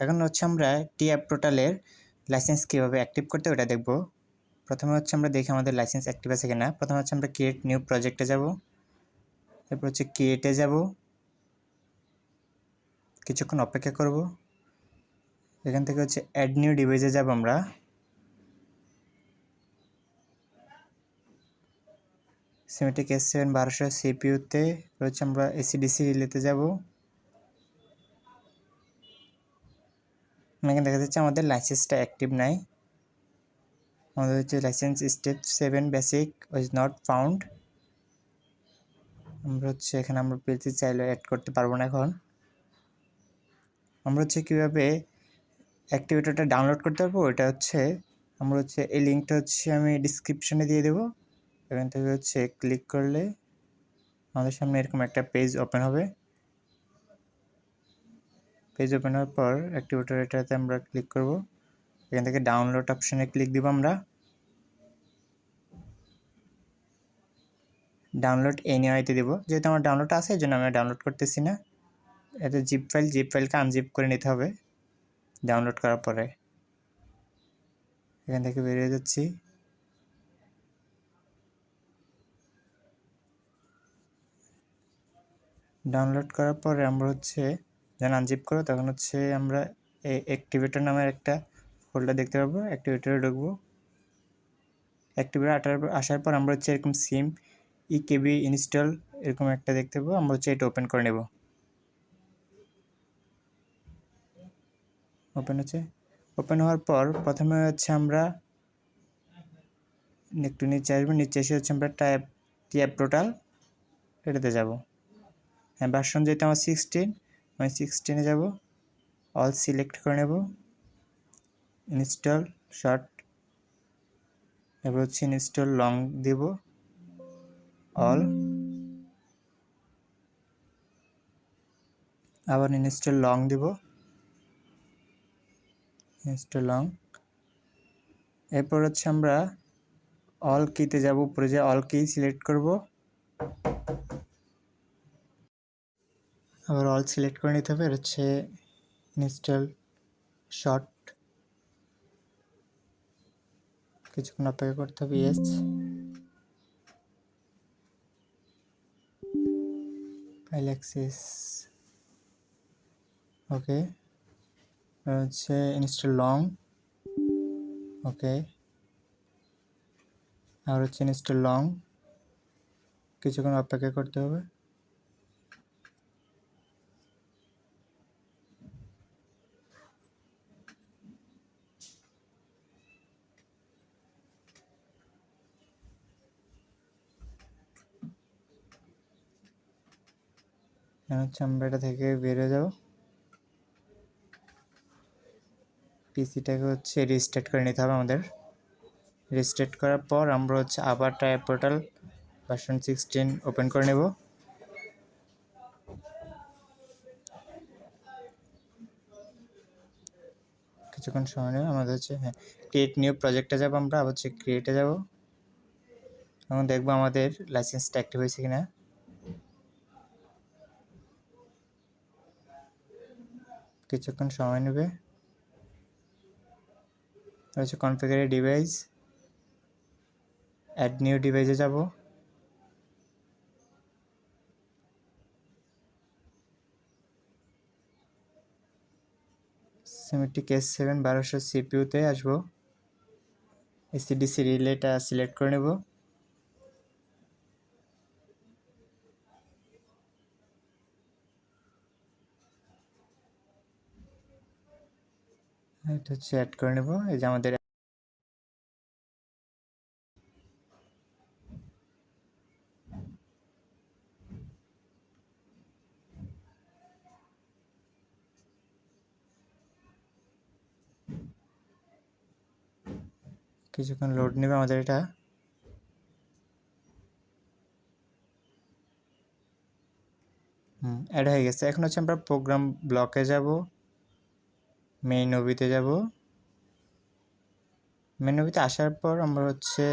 এখন হচ্ছে আমরা টিঅ্যাপ টোটালের লাইসেন্স কীভাবে অ্যাক্টিভ করতে ওটা দেখব। প্রথমে হচ্ছে আমরা দেখি আমাদের লাইসেন্স অ্যাক্টিভ আছে কিনা। প্রথমে হচ্ছে আমরা ক্রিয়েট নিউ প্রজেক্টে যাব, এরপর হচ্ছে ক্রিয়েটে যাব, কিছুক্ষণ অপেক্ষা করব। এখান থেকে হচ্ছে অ্যাড নিউ ডিভাইসে যাব আমরা। সিমেটিক S7 1200 সিপিইউতে হচ্ছে আমরা এসিডিসি রিলেতে যাব। এখানে দেখা যাচ্ছে আমাদের লাইসেন্সটা অ্যাক্টিভ নাই। আমাদের হচ্ছে licence step 7 basic was not found. আমরা হচ্ছে এখানে আমরা পিএলসি চাইলে অ্যাড করতে পারবো না। এখন আমরা হচ্ছে কীভাবে অ্যাক্টিভেটরটা ডাউনলোড করতে পারবো, এটা হচ্ছে আমরা হচ্ছে এই লিঙ্কটা হচ্ছে আমি ডিসক্রিপশনে দিয়ে দেবো। এখান থেকে হচ্ছে ক্লিক করলে আমাদের সামনে এরকম একটা পেজ ওপেন হবে। পেজ ওপেন হওয়ার পর অ্যাক্টিভেটর এটাতে আমরা ক্লিক করব। এখান থেকে ডাউনলোড অপশানে ক্লিক দিব আমরা। ডাউনলোড এনিওয়েতে দেব, যেহেতু আমার ডাউনলোড আছে এই জন্য আমি ডাউনলোড করতেছি না। এটা জিপ ফাইলকে আনজিপ করে নিতে হবে ডাউনলোড করার পরে। এখান থেকে বেরিয়ে যাচ্ছি। ডাউনলোড করার পরে আমরা হচ্ছে যখন আনজিপ করবো তখন হচ্ছে আমরা এই অ্যাক্টিভেটর নামের একটা ফোল্ডার দেখতে পাবো। অ্যাক্টিভেটরে ঢুকবো। অ্যাক্টিভেটর আসার পর আমরা হচ্ছে এরকম সিম ইকেবি ইনস্টল এরকম একটা দেখতে পাবো। আমরা হচ্ছে এটা ওপেন করে নেব। ওপেন হচ্ছে, ওপেন হওয়ার পর প্রথমে হচ্ছে আমরা একটু নিচে আসবো। নিচে এসে হচ্ছে আমরা টিঅ্যাপ টোটাল এটাতে যাব। হ্যাঁ, ভার্সন যেহেতু আমার 16, আমি 16-এ যাব। অল সিলেক্ট করে নেব, ইনস্টল শর্ট, এবার হচ্ছে ইনস্টল লং দেব, অল, আবার ইনস্টল লং দেব, ইনস্টল লং। এরপর হচ্ছে আমরা অল কিতে যাব, উপরে যে অল কি সিলেক্ট করব, আবার অল সিলেক্ট করে নিতে হবে। হচ্ছে ইনস্টল শর্ট, কিছুক্ষণ অপেক্ষা করতে হবে। ইয়েস, ফাইল অ্যাক্সেস, ওকে। হচ্ছে ইনস্টল লং, ওকে। আর হচ্ছে ইনস্টল লং, কিছুক্ষণ অপেক্ষা করতে হবে। হচ্ছে আমরা এটা থেকে বেরিয়ে যাব। পিসিটাকে হচ্ছে রিস্টার্ট করে নিতে হবে আমাদের। রিস্টার্ট করার পর আমরা হচ্ছে আবার টিঅ্যাপ টোটাল ভার্সন 16 ওপেন করে নেব। কিছুক্ষণ সময় নেব আমাদের হচ্ছে। হ্যাঁ, ক্রিয়েট নিউ প্রজেক্টে যাব আমরা, আবার হচ্ছে ক্রিয়েটে যাব। এখন দেখবো আমাদের লাইসেন্সটা অ্যাক্টিভ হয়েছে কিনা। কিছুক্ষণ সময় নেবে। হচ্ছে কনফিগার ডিভাইস, অ্যাড নিউ ডিভাইসে যাব। সিমেটিক S7 1200 সিপিইউতে আসবো। এসিডিসি রিলেটা সিলেক্ট করে নেব। এটা হচ্ছে অ্যাড করে নেব। এই যে আমাদের কিছুক্ষণ লোড নেবে আমাদের এটা। অ্যাড হয়ে গেছে। এখন হচ্ছে আমরা প্রোগ্রাম ব্লকে যাব, মেইন ওবিতে যাব। মেইন ওবিতে আসার পর আমরা হচ্ছে